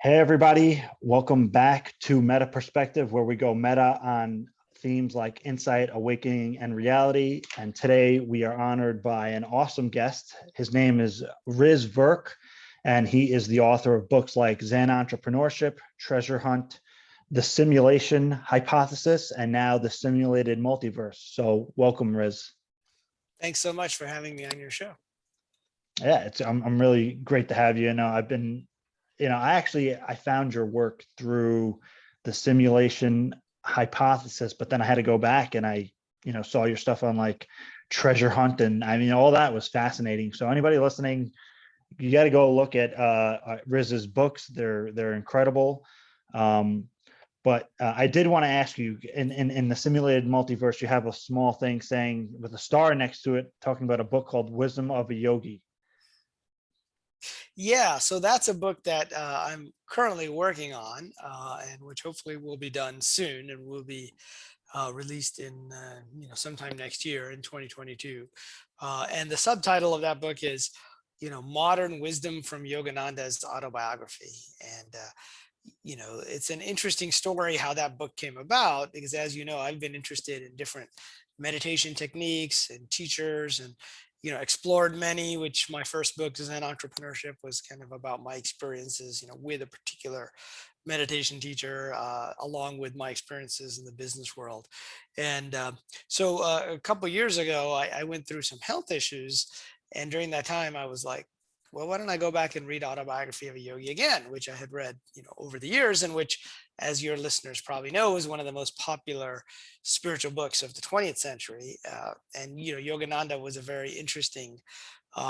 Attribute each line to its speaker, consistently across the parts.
Speaker 1: Hey, everybody. Welcome back to Meta Perspective, where we go meta on themes like insight, awakening, and reality. And today we are honored by an awesome guest. His name is Riz Virk, and he is the author of books like Zen Entrepreneurship, Treasure Hunt, The Simulation Hypothesis, and now The Simulated Multiverse. So welcome, Riz.
Speaker 2: Thanks so much for having me on your show.
Speaker 1: Yeah, I'm really great to have you. I found your work through the simulation hypothesis, but then I had to go back and I saw your stuff on like treasure hunt, and I mean all that was fascinating. So anybody listening, you got to go look at Riz's books. They're incredible. But I did want to ask you, in the simulated multiverse, you have a small thing saying with a star next to it, talking about a book called Wisdom of a Yogi.
Speaker 2: Yeah, so that's a book that I'm currently working on, and which hopefully will be done soon and will be released in sometime next year in 2022. And the subtitle of that book is, Modern Wisdom from Yogananda's Autobiography. And it's an interesting story how that book came about, because as you know, I've been interested in different meditation techniques and teachers, and explored many, which my first book, Zen Entrepreneurship, was kind of about my experiences, with a particular meditation teacher, along with my experiences in the business world. And so a couple of years ago, I went through some health issues. And during that time, I was like, well, why don't I go back and read Autobiography of a Yogi again, which I had read, over the years, and which, as your listeners probably know, is one of the most popular spiritual books of the 20th century. And Yogananda was a very interesting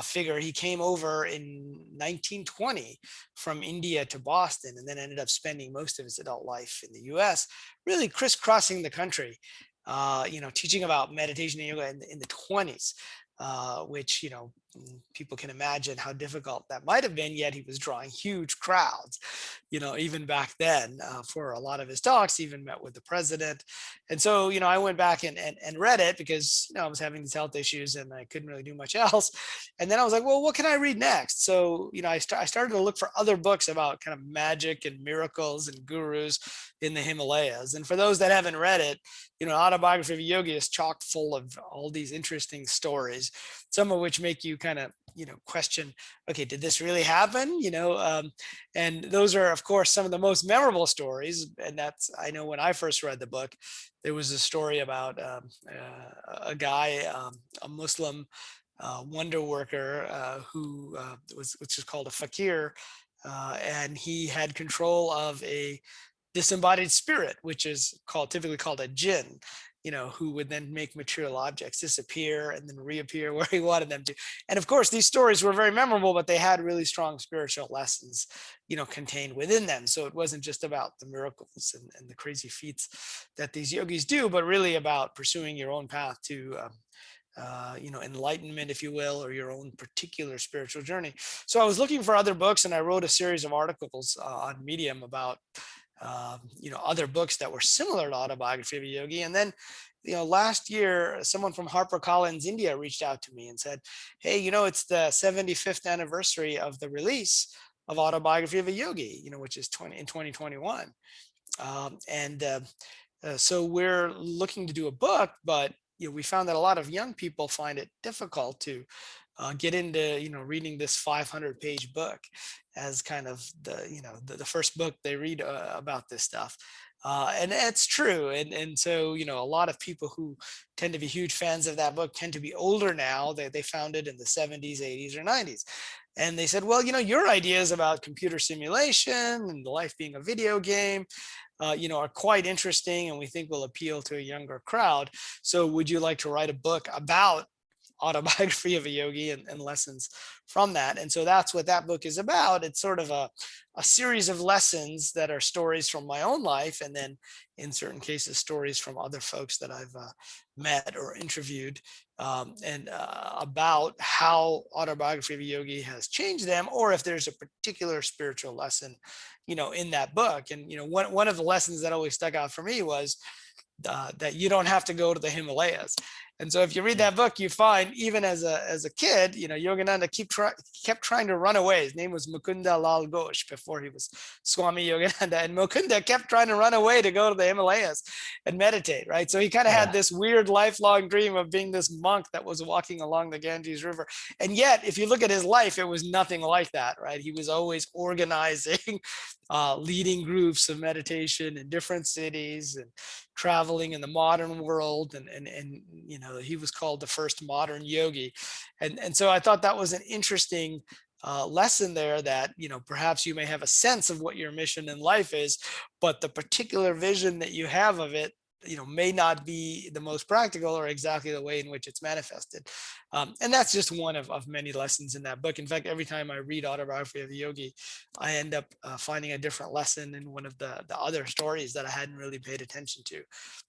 Speaker 2: figure. He came over in 1920 from India to Boston, and then ended up spending most of his adult life in the U.S., really crisscrossing the country, teaching about meditation and yoga in the 20s. Which people can imagine how difficult that might have been, yet he was drawing huge crowds, even back then, for a lot of his talks. Even met with the president. And so I went back and read it, because I was having these health issues and I couldn't really do much else. And then I was like, well, what can I read next? So I started to look for other books about kind of magic and miracles and gurus in the Himalayas. And for those that haven't read it, Autobiography of a Yogi is chock full of all these interesting stories, some of which make you kind of question, okay, did this really happen? And those are, of course, some of the most memorable stories. And that's, I know when I first read the book, there was a story about a guy, a Muslim wonder worker, which is called a fakir, and he had control of a disembodied spirit, which is typically called a jinn, who would then make material objects disappear and then reappear where he wanted them to. And of course, these stories were very memorable, but they had really strong spiritual lessons, contained within them. So it wasn't just about the miracles and the crazy feats that these yogis do, but really about pursuing your own path to enlightenment, if you will, or your own particular spiritual journey. So I was looking for other books, and I wrote a series of articles on Medium about other books that were similar to Autobiography of a Yogi. And then, last year, someone from HarperCollins India reached out to me and said, hey, it's the 75th anniversary of the release of Autobiography of a Yogi, which is in 2021. So we're looking to do a book, but we found that a lot of young people find it difficult to get into reading this 500-page book as kind of the first book they read about this stuff. And that's true. And so, a lot of people who tend to be huge fans of that book tend to be older now. They found it in the 70s, 80s, or 90s. And they said, well, your ideas about computer simulation and life being a video game, are quite interesting, and we think will appeal to a younger crowd. So would you like to write a book about Autobiography of a Yogi and lessons from that? And so that's what that book is about. It's sort of a series of lessons that are stories from my own life, and then in certain cases stories from other folks that I've met or interviewed, and about how Autobiography of a Yogi has changed them, or if there's a particular spiritual lesson in that book. And one of the lessons that always stuck out for me was that you don't have to go to the Himalayas. And so if you read that book, you find even as a kid, Yogananda kept trying to run away. His name was Mukunda Lal Ghosh before he was Swami Yogananda. And Mukunda kept trying to run away to go to the Himalayas and meditate, right? So he kind of had this weird lifelong dream of being this monk that was walking along the Ganges River. And yet, if you look at his life, it was nothing like that, right? He was always organizing, leading groups of meditation in different cities and traveling in the modern world, and he was called the first modern yogi, and so I thought that was an interesting lesson there, that perhaps you may have a sense of what your mission in life is, but the particular vision that you have of it may not be the most practical or exactly the way in which it's manifested. And that's just one of many lessons in that book. In fact, every time I read Autobiography of a Yogi, I end up finding a different lesson in one of the other stories that I hadn't really paid attention to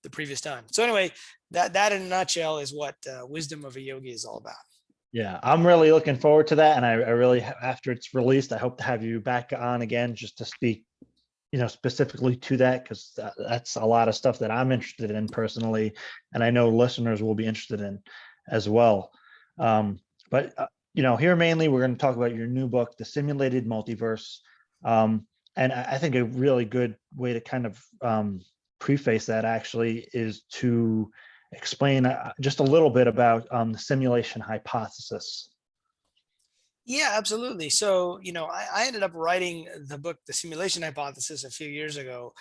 Speaker 2: the previous time. So anyway, that in a nutshell is what Wisdom of a Yogi is all about.
Speaker 1: Yeah, I'm really looking forward to that. And I really, after it's released, I hope to have you back on again just to speak specifically to that, because that's a lot of stuff that I'm interested in personally, and I know listeners will be interested in as well. But here mainly we're going to talk about your new book, The Simulated Multiverse, and I think a really good way to kind of preface that actually is to explain just a little bit about the simulation hypothesis.
Speaker 2: Yeah, absolutely. So, I ended up writing the book, The Simulation Hypothesis, a few years ago,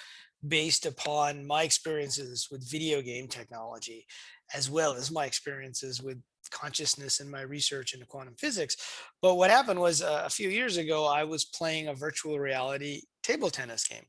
Speaker 2: based upon my experiences with video game technology, as well as my experiences with consciousness and my research into quantum physics. But what happened was a few years ago, I was playing a virtual reality table tennis game.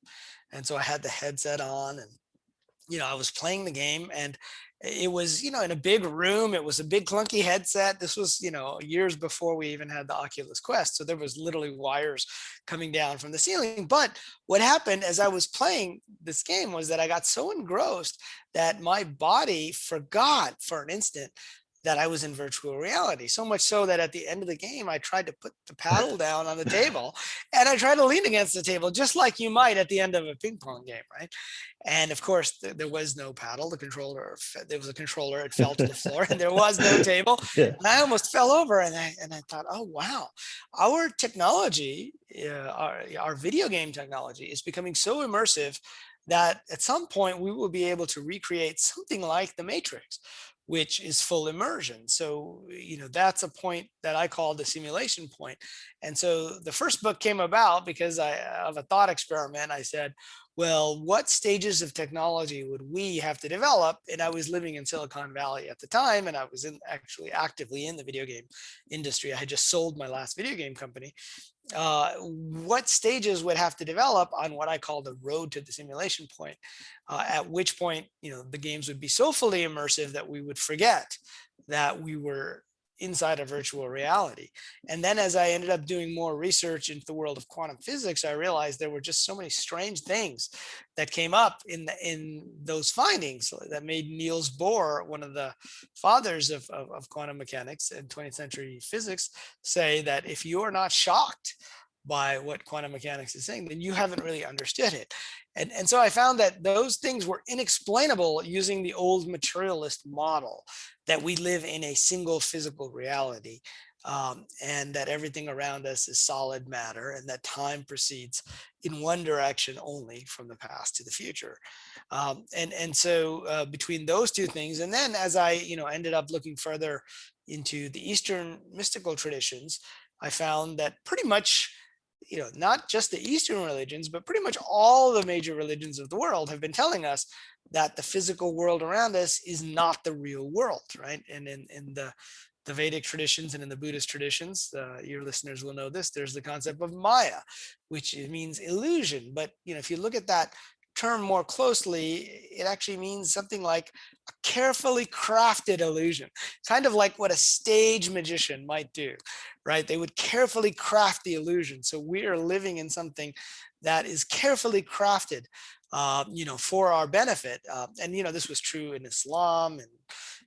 Speaker 2: And so I had the headset on, and I was playing the game, and it was, in a big room. It was a big clunky headset. This was, years before we even had the Oculus Quest. So there was literally wires coming down from the ceiling. But what happened as I was playing this game was that I got so engrossed that my body forgot for an instant that I was in virtual reality. So much so that at the end of the game, I tried to put the paddle down on the table, and I tried to lean against the table, just like you might at the end of a ping pong game, right? And of course, there was no paddle. There was a controller. It fell to the floor, and there was no table.
Speaker 1: Yeah.
Speaker 2: And I almost fell over, and I thought, oh wow, our technology, our video game technology, is becoming so immersive that at some point we will be able to recreate something like the Matrix, which is full immersion. So, that's a point that I call the simulation point. And so the first book came about because of a thought experiment. I said, well, what stages of technology would we have to develop? And I was living in Silicon Valley at the time, and I was actually actively in the video game industry. I had just sold my last video game company. What stages would have to develop on what I call the road to the simulation point, at which point, the games would be so fully immersive that we would forget that we were inside a virtual reality. And then as I ended up doing more research into the world of quantum physics, I realized there were just so many strange things that came up in those findings that made Niels Bohr, one of the fathers of quantum mechanics and 20th century physics, say that if you are not shocked by what quantum mechanics is saying, then you haven't really understood it. And so I found that those things were inexplainable using the old materialist model, that we live in a single physical reality, and that everything around us is solid matter, and that time proceeds in one direction only, from the past to the future. And so between those two things, and then as I ended up looking further into the Eastern mystical traditions, I found that pretty much, not just the Eastern religions, but pretty much all the major religions of the world have been telling us that the physical world around us is not the real world, right? And in the Vedic traditions and in the Buddhist traditions, your listeners will know this, there's the concept of Maya, which means illusion. But, if you look at that term more closely, it actually means something like a carefully crafted illusion, kind of like what a stage magician might do, right? They would carefully craft the illusion. So we are living in something that is carefully crafted, for our benefit. And this was true in Islam and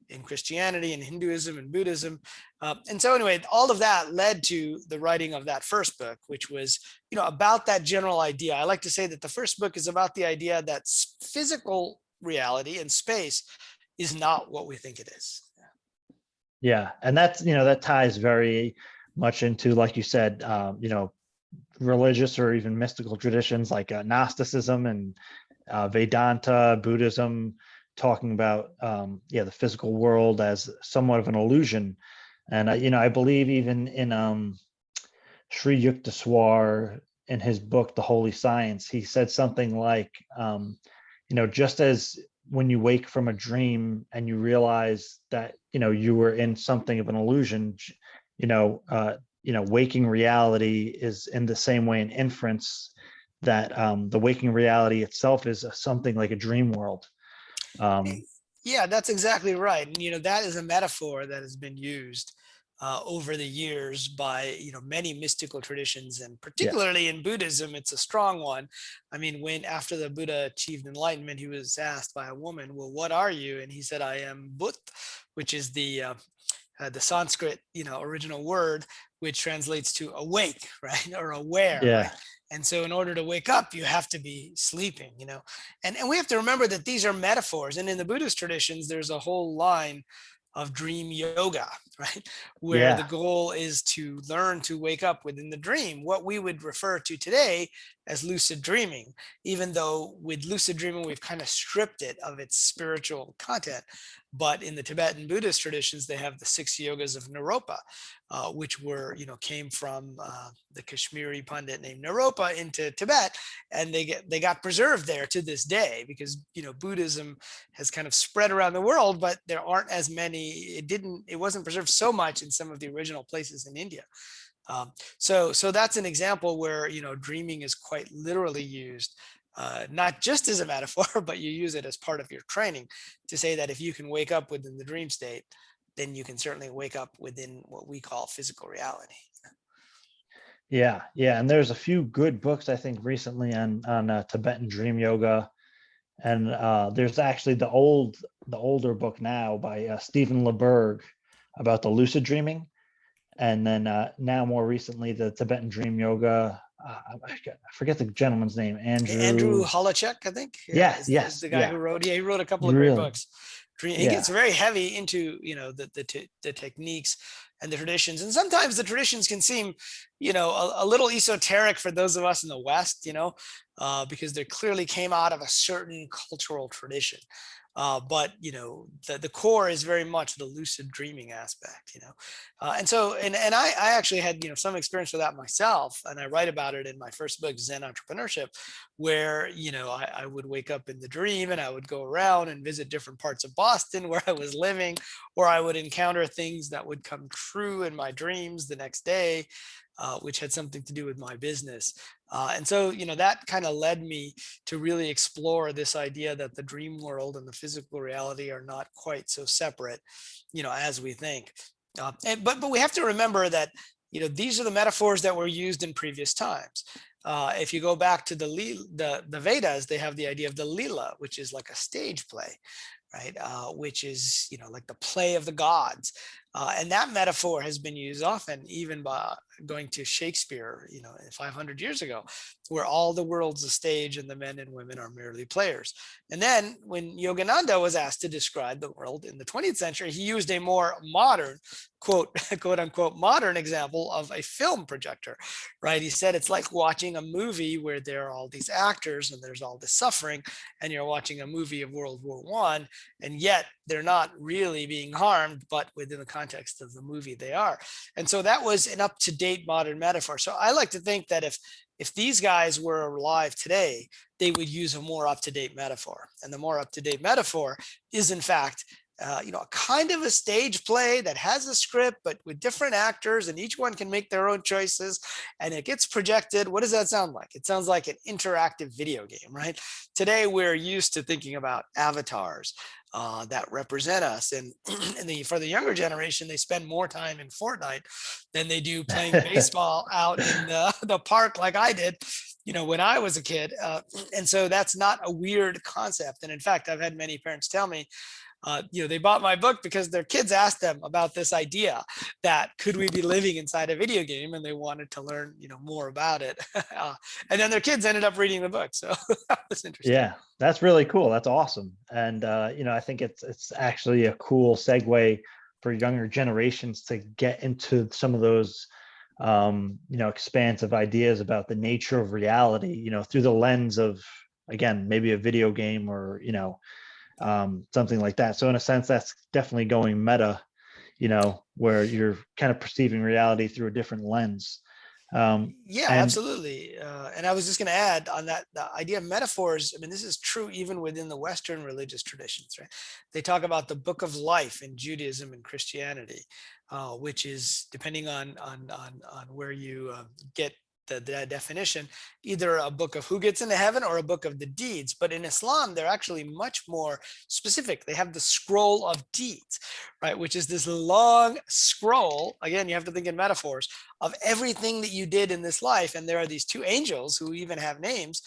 Speaker 2: in Christianity and Hinduism and Buddhism. And so anyway, all of that led to the writing of that first book, which was, about that general idea. I like to say that the first book is about the idea that physical reality and space is not what we think it is.
Speaker 1: Yeah, and that's, that ties very much into, like you said, religious or even mystical traditions like Gnosticism and Vedanta, Buddhism, talking about the physical world as somewhat of an illusion. And I believe even in Sri Yukteswar, in his book The Holy Science, he said something like, just as when you wake from a dream and you realize that you were in something of an illusion, waking reality is in the same way an inference, that the waking reality itself is something like a dream world.
Speaker 2: Yeah, that's exactly right. And, that is a metaphor that has been used over the years by, many mystical traditions, and
Speaker 1: Yeah,
Speaker 2: particularly in Buddhism, it's a strong one. I mean, when after the Buddha achieved enlightenment, he was asked by a woman, "Well, what are you?" And he said, "I am But," which is the Sanskrit, original word, which translates to awake, right, or aware, right.
Speaker 1: yeah,
Speaker 2: And so, in order to wake up, you have to be sleeping, and we have to remember that these are metaphors. And in the Buddhist traditions, there's a whole line of dream yoga, right, where the
Speaker 1: yeah,
Speaker 2: goal is to learn to wake up within the dream, what we would refer to today as lucid dreaming, even though with lucid dreaming we've kind of stripped it of its spiritual content. But in the Tibetan Buddhist traditions, they have the 6 yogas of Naropa, which came from the Kashmiri Pandit named Naropa into Tibet, and they got preserved there to this day, because Buddhism has kind of spread around the world, but there aren't as many. It wasn't preserved so much in some of the original places in India. So that's an example where dreaming is quite literally used, not just as a metaphor, but you use it as part of your training to say that if you can wake up within the dream state, then you can certainly wake up within what we call physical reality.
Speaker 1: yeah. And there's a few good books I think recently on Tibetan dream yoga, and there's actually the older book now by Stephen LeBerg about the lucid dreaming, and then now more recently the Tibetan dream yoga. I forget the gentleman's name.
Speaker 2: Andrew
Speaker 1: Andrew.
Speaker 2: Holacek, I think, is
Speaker 1: Yes,
Speaker 2: the guy
Speaker 1: yeah,
Speaker 2: who wrote. Yeah, he wrote a couple of great
Speaker 1: really,
Speaker 2: books. He gets
Speaker 1: yeah,
Speaker 2: very heavy into the techniques and the traditions, and sometimes the traditions can seem a little esoteric for those of us in the West, because they clearly came out of a certain cultural tradition. But the core is very much the lucid dreaming aspect, and I actually had some experience with that myself, and I write about it in my first book, Zen Entrepreneurship, where I would wake up in the dream and I would go around and visit different parts of Boston where I was living, or I would encounter things that would come true in my dreams the next day, which had something to do with my business. And so, that kind of led me to really explore this idea that the dream world and the physical reality are not quite so separate, as we think. But we have to remember that, these are the metaphors that were used in previous times. If you go back to the Vedas, they have the idea of the Leela, which is like a stage play, right? Which is, like the play of the gods. And that metaphor has been used often, even by going to Shakespeare, 500 years ago, where all the world's a stage and the men and women are merely players. And then when Yogananda was asked to describe the world in the 20th century, he used a more modern, quote unquote, modern example of a film projector, right? He said it's like watching a movie where there are all these actors and there's all this suffering, and you're watching a movie of World War I, and yet they're not really being harmed, but within the context of the movie they are. And so that was an up-to-date modern metaphor. So I like to think that if these guys were alive today, they would use a more up-to-date metaphor. And the more up-to-date metaphor is, in fact, a kind of a stage play that has a script, but with different actors, and each one can make their own choices, and it gets projected. What does that sound like? It sounds like an interactive video game, right? Today, we're used to thinking about avatars that represent us, and for the younger generation, they spend more time in Fortnite than they do playing baseball out in the park, like I did, when I was a kid. And so that's not a weird concept. And in fact, I've had many parents tell me, they bought my book because their kids asked them about this idea that could we be living inside a video game, and they wanted to learn, more about it. And then their kids ended up reading the book. So that was interesting.
Speaker 1: Yeah, that's really cool. That's awesome. And I think it's actually a cool segue for younger generations to get into some of those expansive ideas about the nature of reality, through the lens of, again, maybe a video game or something like that. So in a sense, that's definitely going meta, where you're kind of perceiving reality through a different lens.
Speaker 2: Yeah,
Speaker 1: And
Speaker 2: absolutely. And I was just going to add on that, the idea of metaphors. I mean, this is true even within the Western religious traditions, right? They talk about the book of life in Judaism and Christianity, which is, depending on where you get the definition, either a book of who gets into heaven or a book of the deeds. But in Islam, they're actually much more specific. They have the scroll of deeds, right? Which is this long scroll. Again, you have to think in metaphors of everything that you did in this life. And there are these two angels who even have names,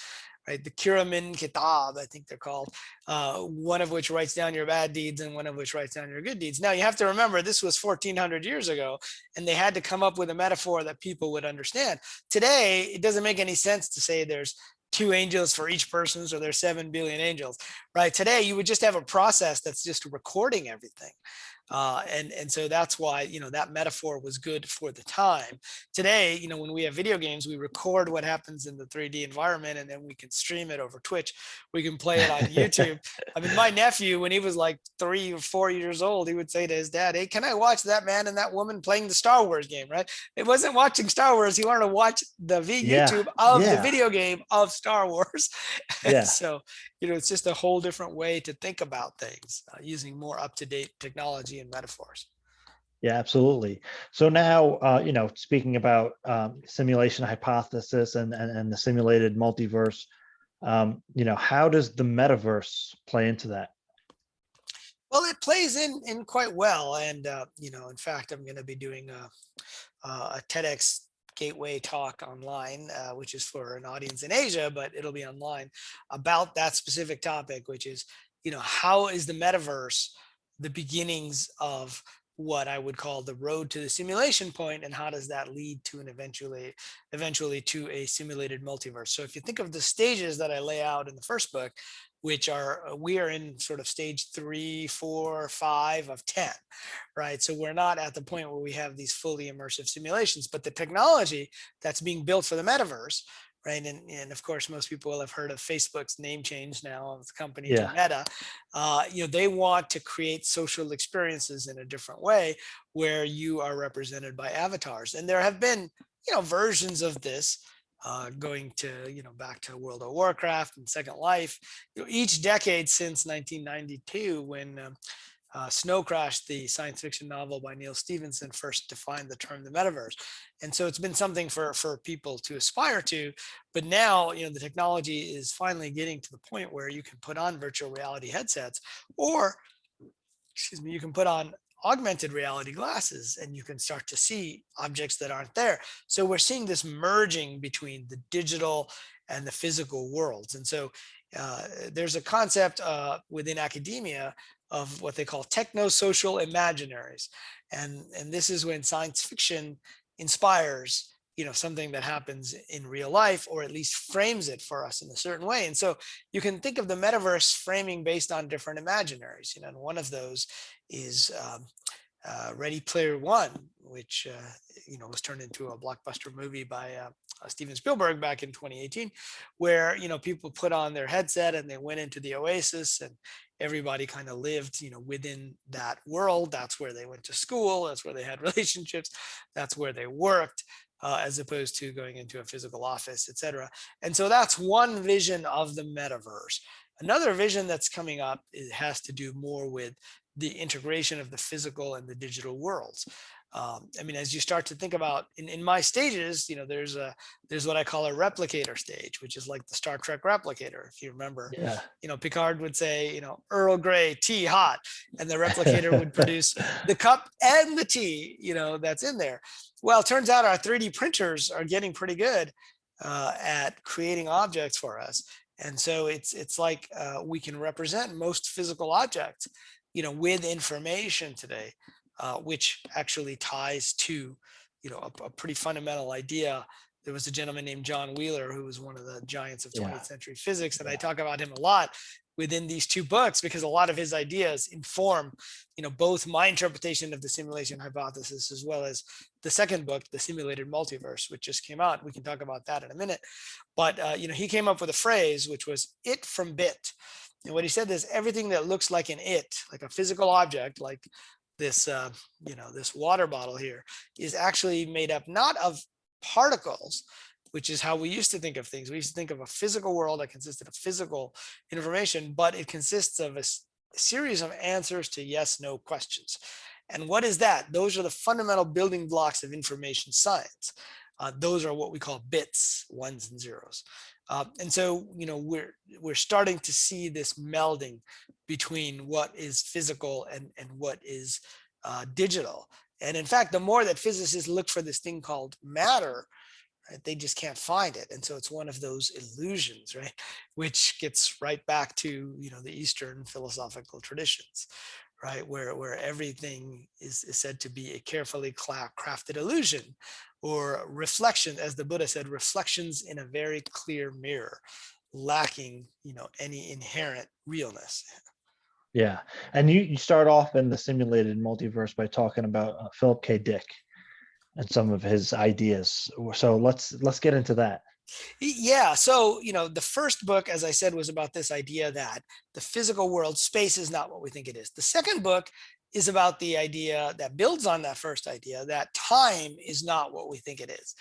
Speaker 2: right? The Kiramin Kitab, I think they're called, one of which writes down your bad deeds and one of which writes down your good deeds. Now, you have to remember, this was 1400 years ago, and they had to come up with a metaphor that people would understand. Today, it doesn't make any sense to say there's two angels for each person, so there's 7 billion angels, right? Today, you would just have a process that's just recording everything. And so that's why, that metaphor was good for the time. Today, when we have video games, we record what happens in the 3D environment, and then we can stream it over Twitch. We can play it on YouTube. I mean, my nephew, when he was like 3 or 4 years old, he would say to his dad, "Hey, can I watch that man and that woman playing the Star Wars game?" Right? It wasn't watching Star Wars. He wanted to watch the
Speaker 1: yeah,
Speaker 2: YouTube of the
Speaker 1: yeah,
Speaker 2: video game of Star Wars. And
Speaker 1: yeah.
Speaker 2: so, it's just a whole different way to think about things, using more up-to-date technology and metaphors.
Speaker 1: Yeah, absolutely. So now, speaking about simulation hypothesis and the simulated multiverse, how does the metaverse play into that?
Speaker 2: Well, it plays in quite well, and in fact, I'm going to be doing a TEDx Gateway talk online, which is for an audience in Asia, but it'll be online, about that specific topic, which is, how is the metaverse the beginnings of what I would call the road to the simulation point, and how does that lead to an eventually to a simulated multiverse? So if you think of the stages that I lay out in the first book, which are, we are in sort of stage 3, 4, 5 of 10, right? So we're not at the point where we have these fully immersive simulations, but the technology that's being built for the metaverse, right? And of course, most people will have heard of Facebook's name change now of the company to
Speaker 1: Yeah,
Speaker 2: Meta. They want to create social experiences in a different way, where you are represented by avatars. And there have been, versions of this, going to, back to World of Warcraft and Second Life, each decade since 1992, when Snow Crash, the science fiction novel by Neil Stephenson, first defined the term the metaverse. And so it's been something for people to aspire to. But now, the technology is finally getting to the point where you can put on virtual reality headsets, or, excuse me, you can put on augmented reality glasses, and you can start to see objects that aren't there. So we're seeing this merging between the digital and the physical worlds. And so there's a concept within academia of what they call techno-social imaginaries. And this is when science fiction inspires, something that happens in real life, or at least frames it for us in a certain way. And so you can think of the metaverse framing based on different imaginaries, and one of those is Ready Player One, which was turned into a blockbuster movie by Steven Spielberg back in 2018, where people put on their headset and they went into the oasis, and everybody kind of lived within that world. That's where they went to school, that's where they had relationships, that's where they worked, as opposed to going into a physical office, etc. And so that's one vision of the metaverse. Another vision that's coming up, it has to do more with the integration of the physical and the digital worlds. I mean, as you start to think about in my stages, there's what I call a replicator stage, which is like the Star Trek replicator. If you remember,
Speaker 1: yeah.
Speaker 2: Picard would say, Earl Grey tea hot, and the replicator would produce the cup and the tea, that's in there. Well, it turns out our 3D printers are getting pretty good at creating objects for us. And so it's like we can represent most physical objects, with information today, which actually ties to, a pretty fundamental idea. There was a gentleman named John Wheeler, who was one of the giants of
Speaker 1: Yeah,
Speaker 2: 20th century physics, and I
Speaker 1: yeah,
Speaker 2: talk about him a lot, within these two books, because a lot of his ideas inform, both my interpretation of the simulation hypothesis, as well as the second book, The Simulated Multiverse, which just came out. We can talk about that in a minute. But, he came up with a phrase, which was it from bit. And what he said is everything that looks like an it, like a physical object, like this, this water bottle here, is actually made up not of particles, which is how we used to think of things. We used to think of a physical world that consisted of physical information, but it consists of a series of answers to yes, no questions. And what is that? Those are the fundamental building blocks of information science. Those are what we call bits, ones and zeros. And so, we're starting to see this melding between what is physical and what is digital. And in fact, the more that physicists look for this thing called matter, right, they just can't find it. And so it's one of those illusions, right, which gets right back to, the Eastern philosophical traditions, right, where everything is said to be a carefully crafted illusion, or reflection, as the Buddha said, reflections in a very clear mirror, lacking, any inherent realness.
Speaker 1: Yeah. And you start off in the Simulated Multiverse by talking about Philip K. Dick and some of his ideas. So let's get into that.
Speaker 2: Yeah. So, the first book, as I said, was about this idea that the physical world, space, is not what we think it is. The second book is about the idea that builds on that first idea, that time is not what we think it is.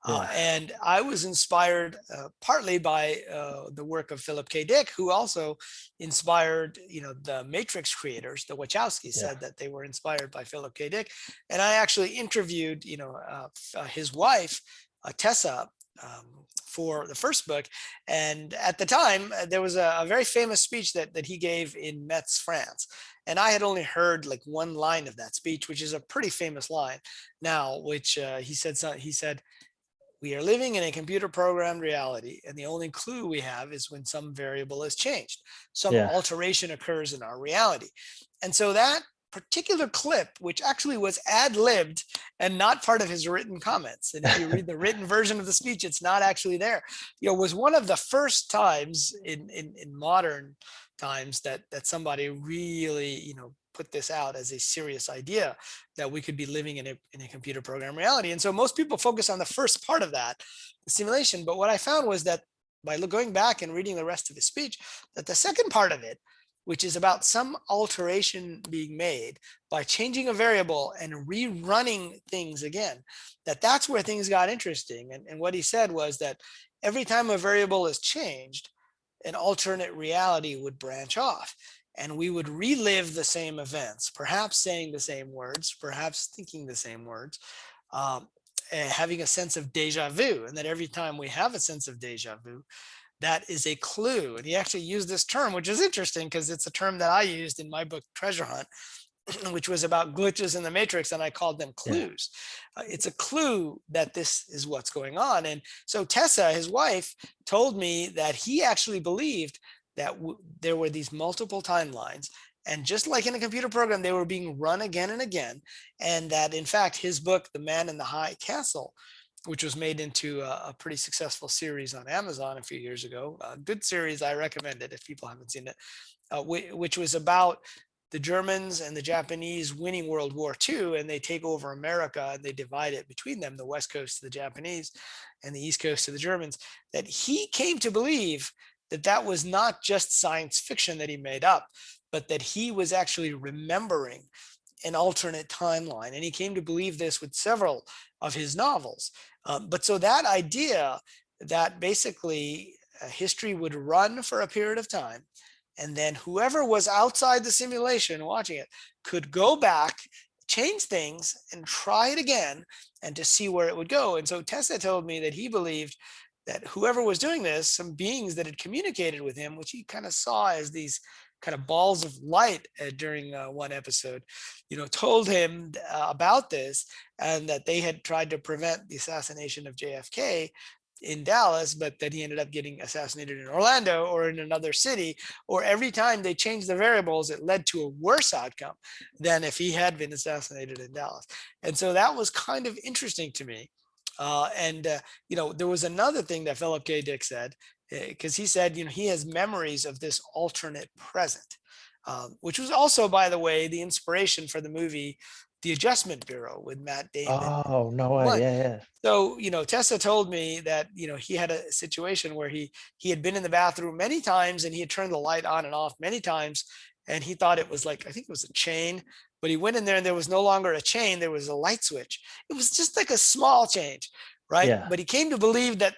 Speaker 1: Yeah.
Speaker 2: And I was inspired partly by the work of Philip K. Dick, who also inspired, the Matrix creators. The Wachowskis said that they were inspired by Philip K. Dick. And I actually interviewed, his wife, Tessa, for the first book. And at the time, there was a very famous speech that he gave in Metz, France. And I had only heard like one line of that speech, which is a pretty famous line now, which he said, "We are living in a computer programmed reality, and the only clue we have is when some variable is changed. Some alteration occurs in our reality." And so that particular clip, which actually was ad-libbed and not part of his written comments, and if you read the written version of the speech, it's not actually there, was one of the first times in modern times that somebody really, put this out as a serious idea, that we could be living in a computer program reality. And so most people focus on the first part of that, the simulation. But what I found was that by going back and reading the rest of his speech, that the second part of it, which is about some alteration being made by changing a variable and rerunning things again, that's where things got interesting. And what he said was that every time a variable is changed, an alternate reality would branch off, and we would relive the same events, perhaps saying the same words, perhaps thinking the same words, having a sense of deja vu. And that every time we have a sense of deja vu, that is a clue. And he actually used this term, which is interesting because it's a term that I used in my book, Treasure Hunt, which was about glitches in the matrix, and I called them clues. It's a clue that this is what's going on. And so Tessa, his wife, told me that he actually believed that there were these multiple timelines, and just like in a computer program, they were being run again and again. And that, in fact, his book, The Man in the High Castle, which was made into a pretty successful series on Amazon a few years ago, a good series, I recommend it if people haven't seen it, which was about the Germans and the Japanese winning World War II, and they take over America and they divide it between them, the West Coast to the Japanese and the East Coast to the Germans. That he came to believe that was not just science fiction that he made up, but that he was actually remembering an alternate timeline. And he came to believe this with several of his novels. But so that idea that basically history would run for a period of time, and then whoever was outside the simulation watching it could go back, change things, and try it again, and to see where it would go. And so Tessa told me that he believed that whoever was doing this, some beings that had communicated with him, which he kind of saw as these kind of balls of light during one episode, told him about this, and that they had tried to prevent the assassination of JFK in Dallas, but that he ended up getting assassinated in Orlando or in another city, or every time they changed the variables, it led to a worse outcome than if he had been assassinated in Dallas. And so that was kind of interesting to me. There was another thing that Philip K. Dick said, because he said, he has memories of this alternate present, which was also, by the way, the inspiration for the movie The Adjustment Bureau with Matt Damon.
Speaker 1: Oh, no way.
Speaker 2: One.
Speaker 1: Yeah, yeah.
Speaker 2: So, Tessa told me that, he had a situation where he had been in the bathroom many times and he had turned the light on and off many times. And he thought it was like, I think it was a chain, but he went in there and there was no longer a chain. There was a light switch. It was just like a small change, right?
Speaker 1: Yeah.
Speaker 2: But he came to believe that,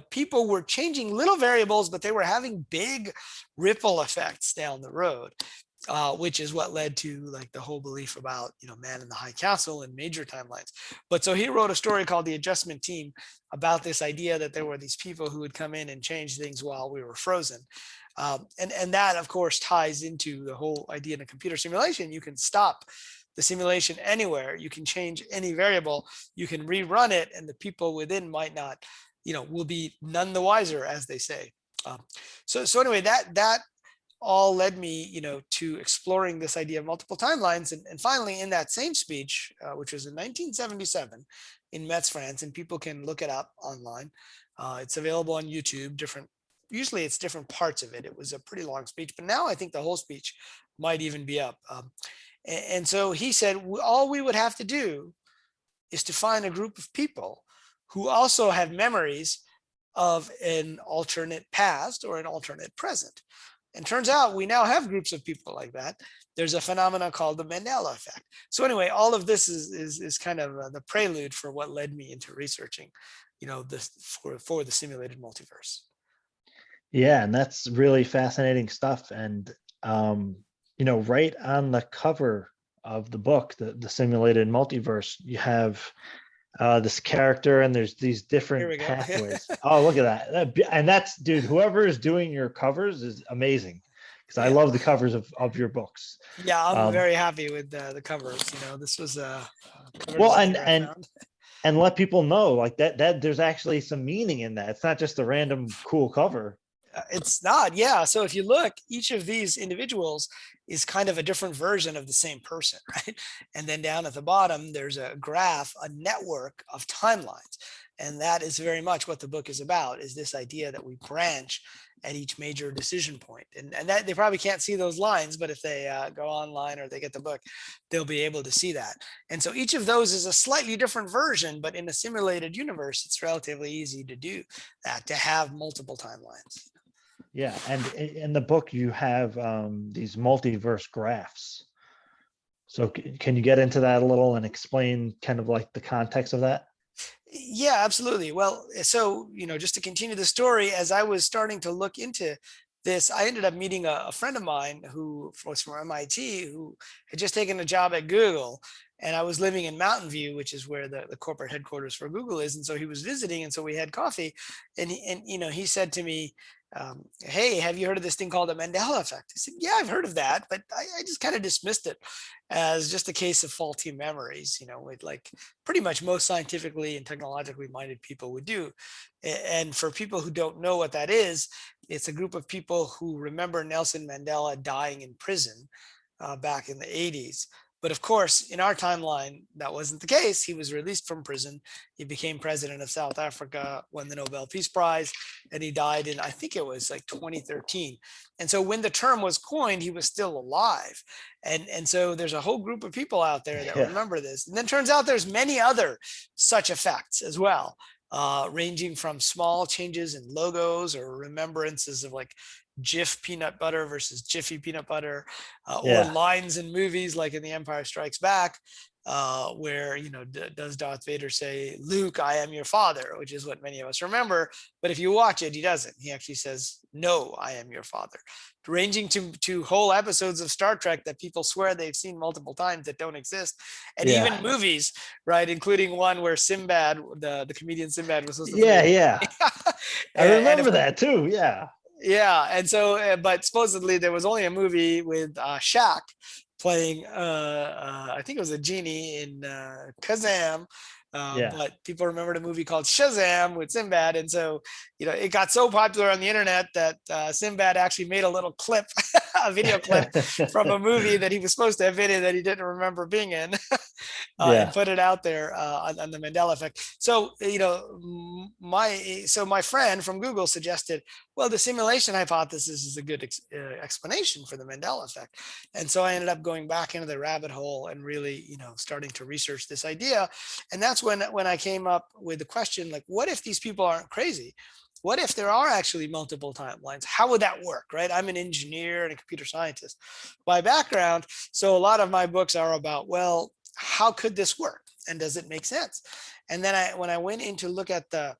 Speaker 2: people were changing little variables, but they were having big ripple effects down the road. Which is what led to like the whole belief about, man in the high castle and major timelines. But so he wrote a story called The Adjustment Team about this idea that there were these people who would come in and change things while we were frozen. And that, of course, ties into the whole idea in a computer simulation. You can stop the simulation anywhere. You can change any variable. You can rerun it, and the people within might not, will be none the wiser, as they say. So anyway, that all led me, to exploring this idea of multiple timelines. And finally, in that same speech, which was in 1977 in Metz, France, and people can look it up online. It's available on YouTube. Usually it's different parts of it. It was a pretty long speech, but now I think the whole speech might even be up. And so he said, all we would have to do is to find a group of people who also have memories of an alternate past or an alternate present. And turns out we now have groups of people like that. There's a phenomenon called the Mandela Effect. So anyway, all of this is kind of the prelude for what led me into researching, this for the simulated multiverse.
Speaker 1: Yeah, and that's really fascinating stuff. And right on the cover of the book, the Simulated Multiverse, you have this character, and there's these different pathways. Oh, look at that. And that's, dude, whoever is doing your covers is amazing, because I love the covers of your books.
Speaker 2: Yeah, I'm very happy with the covers. This was
Speaker 1: well, and let people know like that there's actually some meaning in that. It's not just a random cool cover.
Speaker 2: It's not. Yeah. So if you look, each of these individuals is kind of a different version of the same person, right? And then down at the bottom, there's a graph, a network of timelines. And that is very much what the book is about, is this idea that we branch at each major decision point. And that they probably can't see those lines, but if they go online or they get the book, they'll be able to see that. And so each of those is a slightly different version, but in a simulated universe, it's relatively easy to do that, to have multiple timelines.
Speaker 1: Yeah, and in the book you have these multiverse graphs. So can you get into that a little and explain kind of like the context of that?
Speaker 2: Yeah, absolutely. Well, so, just to continue the story, as I was starting to look into this, I ended up meeting a friend of mine who was from MIT, who had just taken a job at Google. And I was living in Mountain View, which is where the corporate headquarters for Google is. And so he was visiting. And so we had coffee. And he said to me, hey, have you heard of this thing called the Mandela Effect? I said, yeah, I've heard of that, but I just kind of dismissed it as just a case of faulty memories, with like pretty much most scientifically and technologically minded people would do. And for people who don't know what that is, it's a group of people who remember Nelson Mandela dying in prison back in the 80s. But of course, in our timeline, that wasn't the case. He was released from prison. He became president of South Africa, won the Nobel Peace Prize, and he died in, I think it was like 2013. And so when the term was coined, he was still alive. And so there's a whole group of people out there that remember this. And then turns out there's many other such effects as well, ranging from small changes in logos or remembrances of like Jif peanut butter versus Jiffy peanut butter, or lines in movies like in The Empire Strikes Back, where, does Darth Vader say, Luke, I am your father, which is what many of us remember. But if you watch it, he doesn't. He actually says, no, I am your father, ranging to whole episodes of Star Trek that people swear they've seen multiple times that don't exist. And even movies, right, including one where Sinbad, the comedian Sinbad, was supposed to play.
Speaker 1: I remember that too.
Speaker 2: Yeah, and so, but supposedly there was only a movie with Shaq playing, I think it was a genie in Kazam, but people remembered a movie called Shazam with Sinbad, and so it got so popular on the internet that Sinbad actually made a little clip a video clip from a movie that he was supposed to have been in that he didn't remember being in, and
Speaker 1: Yeah.
Speaker 2: put it out there on the Mandela Effect. So, my friend from Google suggested, well, the simulation hypothesis is a good explanation for the Mandela Effect. And so I ended up going back into the rabbit hole and really, starting to research this idea. And that's when I came up with the question, like, what if these people aren't crazy? What if there are actually multiple timelines? How would that work, right? I'm an engineer and a computer scientist by background. So a lot of my books are about, well, how could this work? And does it make sense? And then when I went in to look at the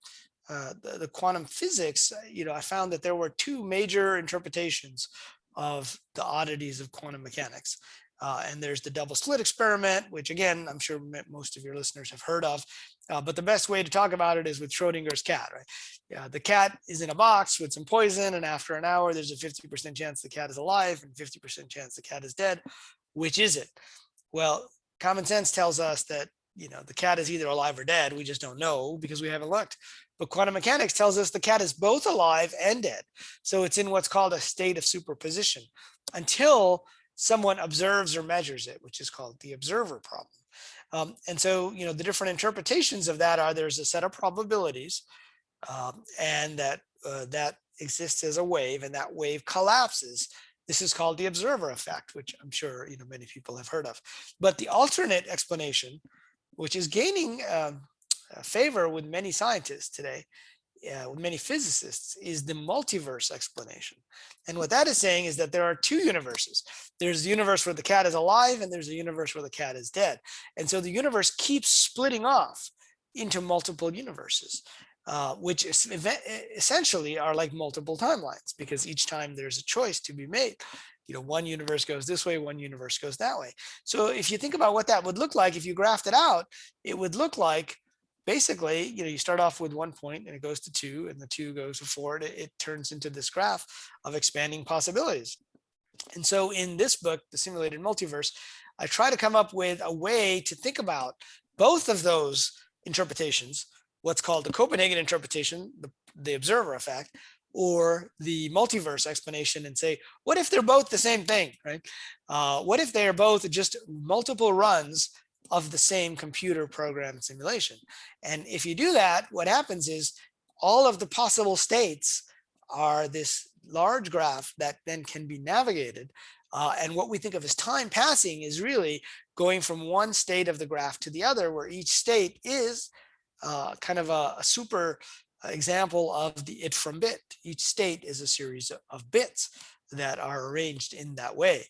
Speaker 2: quantum physics, I found that there were two major interpretations of the oddities of quantum mechanics. And there's the double slit experiment, which again, I'm sure most of your listeners have heard of. But the best way to talk about it is with Schrodinger's cat, right? Yeah, the cat is in a box with some poison, and after an hour, there's a 50% chance the cat is alive and 50% chance the cat is dead. Which is it? Well, common sense tells us that, the cat is either alive or dead. We just don't know because we haven't looked. But quantum mechanics tells us the cat is both alive and dead. So it's in what's called a state of superposition until someone observes or measures it, which is called the observer problem. And so, the different interpretations of that are there's a set of probabilities, and that exists as a wave, and that wave collapses. This is called the observer effect, which I'm sure many people have heard of. But the alternate explanation, which is gaining favor with many scientists today, with many physicists, is the multiverse explanation. And what that is saying is that there are two universes. There's a universe where the cat is alive, and there's a universe where the cat is dead. And so the universe keeps splitting off into multiple universes, which essentially are like multiple timelines, because each time there's a choice to be made. One universe goes this way, one universe goes that way. So if you think about what that would look like, if you graphed it out, it would look like, basically, you start off with 1 point and it goes to 2, and the 2 goes to 4. It turns into this graph of expanding possibilities. And so in this book, The Simulated Multiverse, I try to come up with a way to think about both of those interpretations, what's called the Copenhagen interpretation, the observer effect, or the multiverse explanation, and say, what if they're both the same thing, right? What if they are both just multiple runs of the same computer program simulation? And if you do that, what happens is all of the possible states are this large graph that then can be navigated. And what we think of as time passing is really going from one state of the graph to the other, where each state is kind of a super example of the it from bit. Each state is a series of bits that are arranged in that way.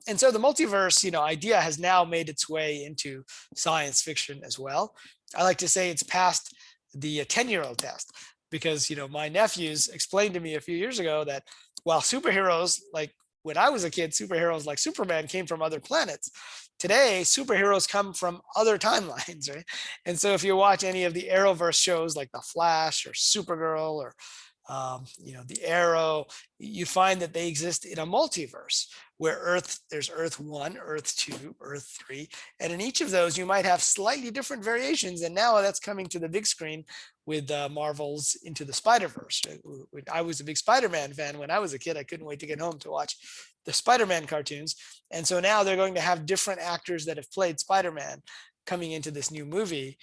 Speaker 2: And so the multiverse, idea has now made its way into science fiction as well. I like to say it's past the 10-year-old test, because, my nephews explained to me a few years ago that while superheroes, like when I was a kid, superheroes like Superman came from other planets. Today, superheroes come from other timelines, right? And so if you watch any of the Arrowverse shows like The Flash or Supergirl or the Arrow, you find that they exist in a multiverse where there's Earth 1, Earth 2, Earth 3. And in each of those, you might have slightly different variations. And now that's coming to the big screen with Marvel's Into the Spider-Verse. I was a big Spider-Man fan when I was a kid. I couldn't wait to get home to watch the Spider-Man cartoons. And so now they're going to have different actors that have played Spider-Man coming into this new movie,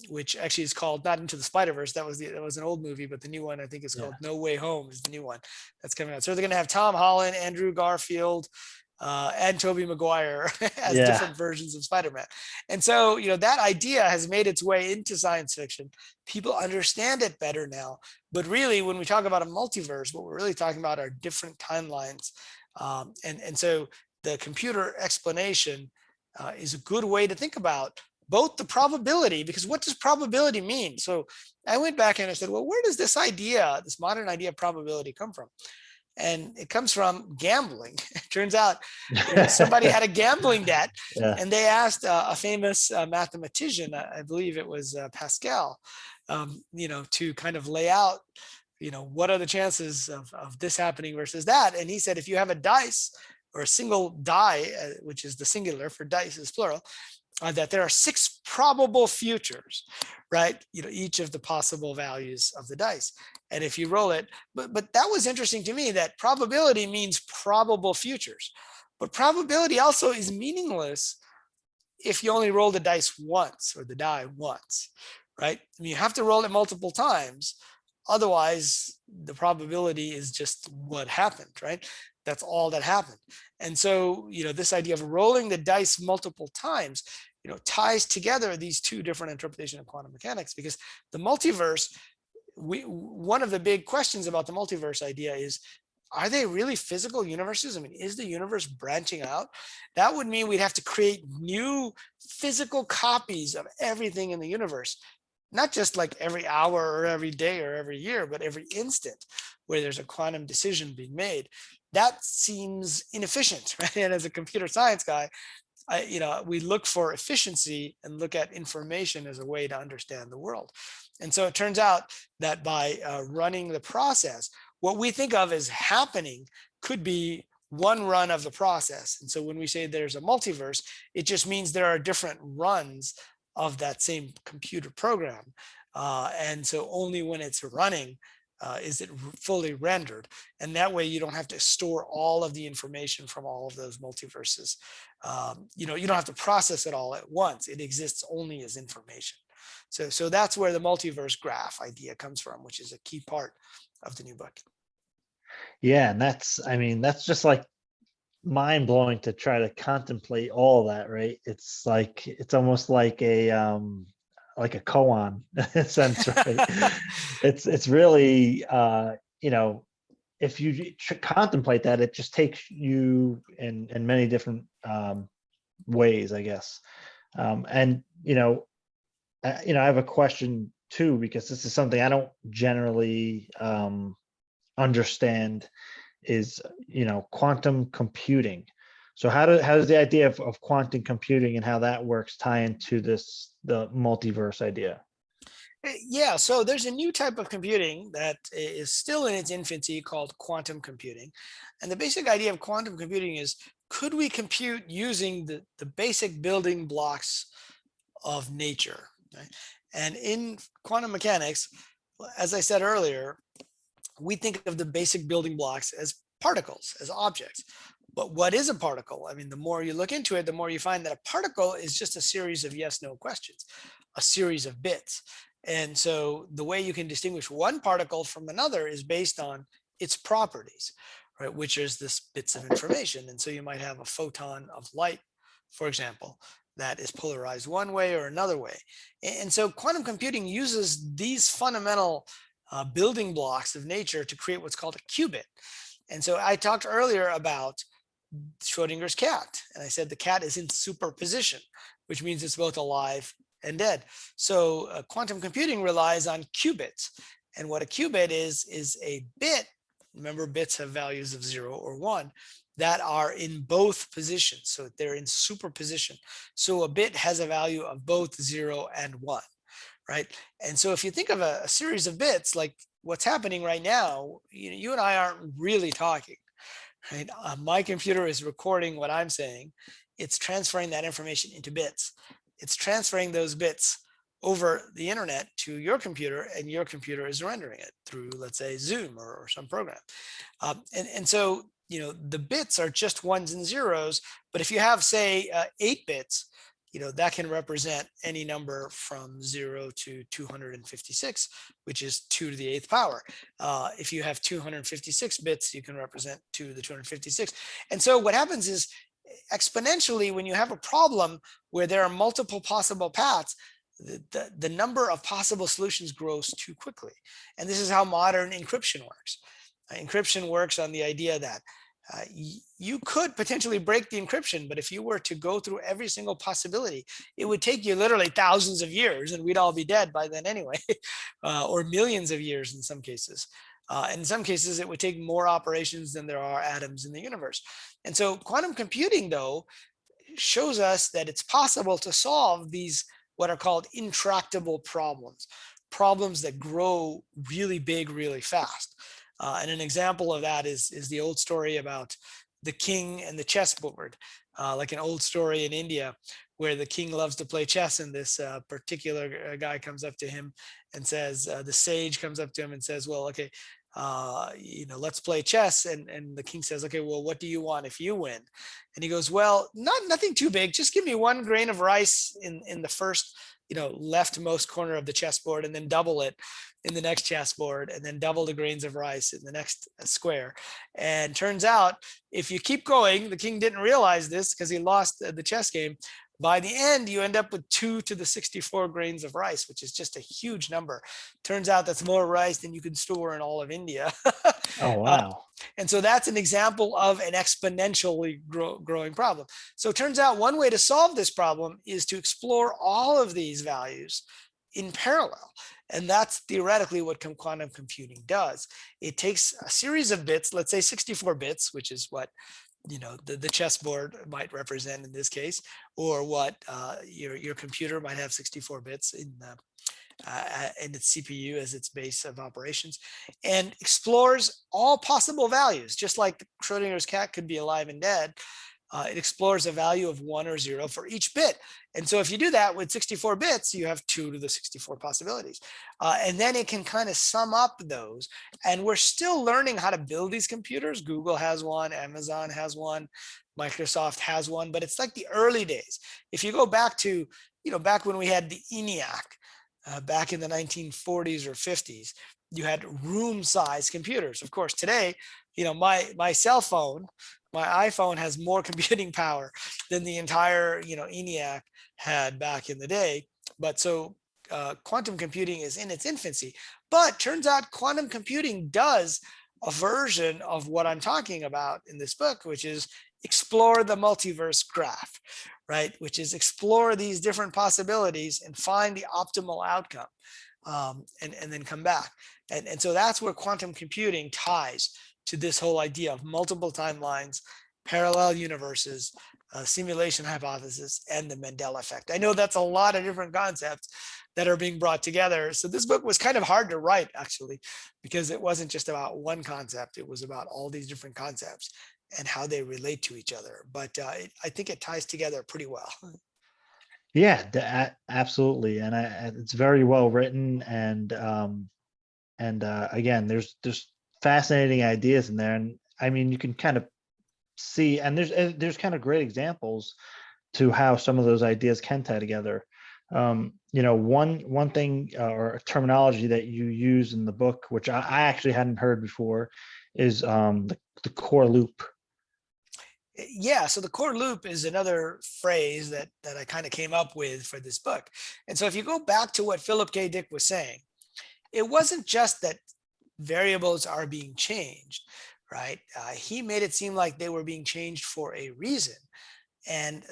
Speaker 2: which actually is called not Into the Spider-Verse. That was an old movie, but the new one I think is called No Way Home is the new one that's coming out. So they're going to have Tom Holland, Andrew Garfield, and Tobey Maguire as different versions of Spider-Man. And so, that idea has made its way into science fiction. People understand it better now. But really, when we talk about a multiverse, what we're really talking about are different timelines. And so the computer explanation is a good way to think about both the probability, because what does probability mean? So I went back and I said, well, where does this modern idea of probability come from? And it comes from gambling. It turns out somebody had a gambling debt, and they asked a famous mathematician, I believe it was Pascal, to kind of lay out, what are the chances of this happening versus that? And he said, if you have a dice or a single die, which is the singular for dice is plural, that there are 6 probable futures, right? Each of the possible values of the dice. And if you roll it, but that was interesting to me, that probability means probable futures. But probability also is meaningless if you only roll the dice once, or the die once, right? I mean, you have to roll it multiple times. Otherwise, the probability is just what happened, right? That's all that happened. And so, this idea of rolling the dice multiple times, ties together these two different interpretations of quantum mechanics, because the multiverse, one of the big questions about the multiverse idea is, are they really physical universes? I mean, is the universe branching out? That would mean we'd have to create new physical copies of everything in the universe, not just like every hour or every day or every year, but every instant where there's a quantum decision being made. That seems inefficient, right? And as a computer science guy, we look for efficiency and look at information as a way to understand the world. And so it turns out that by running the process, what we think of as happening could be one run of the process. And so when we say there's a multiverse, it just means there are different runs of that same computer program. And so only when it's running is it fully rendered. And that way you don't have to store all of the information from all of those multiverses. You don't have to process it all at once. It exists only as information. So that's where the multiverse graph idea comes from, which is a key part of the new book.
Speaker 1: Yeah, and that's just like mind blowing to try to contemplate all that, right? It's almost like a koan sense, right? It's really if you contemplate that, it just takes you in many different ways, I guess. And I have a question too, because this is something I don't generally understand, is quantum computing. So how does the idea of quantum computing and how that works tie into the multiverse idea?
Speaker 2: Yeah, so there's a new type of computing that is still in its infancy called quantum computing. And the basic idea of quantum computing is, could we compute using the basic building blocks of nature? Right? And in quantum mechanics, as I said earlier, we think of the basic building blocks as particles, as objects. But what is a particle? I mean, the more you look into it, the more you find that a particle is just a series of yes/no questions, a series of bits. And so the way you can distinguish one particle from another is based on its properties, right? Which is this bits of information. And so you might have a photon of light, for example, that is polarized one way or another way. And so quantum computing uses these fundamental building blocks of nature to create what's called a qubit. And so I talked earlier about Schrodinger's cat, and I said the cat is in superposition, which means it's both alive and dead. So quantum computing relies on qubits. And what a qubit is a bit, remember bits have values of 0 or 1, that are in both positions. So they're in superposition. So a bit has a value of both 0 and 1. Right. And so if you think of a series of bits, like what's happening right now, you and I aren't really talking. Right. My computer is recording what I'm saying. It's transferring that information into bits. It's transferring those bits over the internet to your computer, and your computer is rendering it through, let's say, Zoom or some program. And so, the bits are just ones and zeros. But if you have, say, 8 bits, that can represent any number from 0 to 256, which is 2 to the 8th power. If you have 256 bits, you can represent 2 to the 256. And so what happens is, exponentially, when you have a problem where there are multiple possible paths, the number of possible solutions grows too quickly. And this is how modern encryption works. Encryption works on the idea that you could potentially break the encryption, but if you were to go through every single possibility, it would take you literally thousands of years, and we'd all be dead by then anyway, or millions of years in some cases. In some cases, it would take more operations than there are atoms in the universe. And so quantum computing, though, shows us that it's possible to solve these what are called intractable problems that grow really big, really fast. And an example of that is the old story about the king and the chessboard. like an old story in India where the king loves to play chess, and this particular guy comes up to him and says, the sage comes up to him and says, well, okay, let's play chess. And the king says, okay, well, what do you want if you win? And he goes, well, nothing too big. Just give me 1 grain of rice in the first, leftmost corner of the chessboard, and then double it in the next chessboard, and then double the grains of rice in the next square. And turns out, if you keep going, the king didn't realize this because he lost the chess game. By the end, you end up with 2 to the 64 grains of rice, which is just a huge number. Turns out that's more rice than you can store in all of India.
Speaker 1: Oh, wow.
Speaker 2: And so that's an example of an exponentially growing problem. So it turns out one way to solve this problem is to explore all of these values in parallel. And that's theoretically what quantum computing does. It takes a series of bits, let's say 64 bits, which is what the chessboard might represent in this case, or what your computer might have 64 bits in its CPU as its base of operations, and explores all possible values, just like Schrodinger's cat could be alive and dead. It explores a value of 1 or 0 for each bit. And so if you do that with 64 bits, you have 2 to the 64 possibilities. And then it can kind of sum up those. And we're still learning how to build these computers. Google has one, Amazon has one, Microsoft has one, but it's like the early days. If you go back to, back when we had the ENIAC, back in the 1940s or 50s, you had room-sized computers. Of course, today, my cell phone, my iPhone has more computing power than the entire, ENIAC had back in the day. But so quantum computing is in its infancy. But turns out quantum computing does a version of what I'm talking about in this book, which is explore the multiverse graph, right? Which is explore these different possibilities and find the optimal outcome, and then come back. And so that's where quantum computing ties to this whole idea of multiple timelines, parallel universes, simulation hypothesis, and the Mandela effect. I know that's a lot of different concepts that are being brought together. So this book was kind of hard to write, actually, because it wasn't just about one concept. It was about all these different concepts and how they relate to each other. But I think it ties together pretty well.
Speaker 1: Yeah, absolutely. And it's very well written. And again, there's fascinating ideas in there. And I mean, you can kind of see, and there's kind of great examples to how some of those ideas can tie together. One thing or terminology that you use in the book, which I actually hadn't heard before, is the core loop.
Speaker 2: Yeah, so the core loop is another phrase that I kind of came up with for this book. And so if you go back to what Philip K. Dick was saying, it wasn't just that variables are being changed, right? He made it seem like they were being changed for a reason. And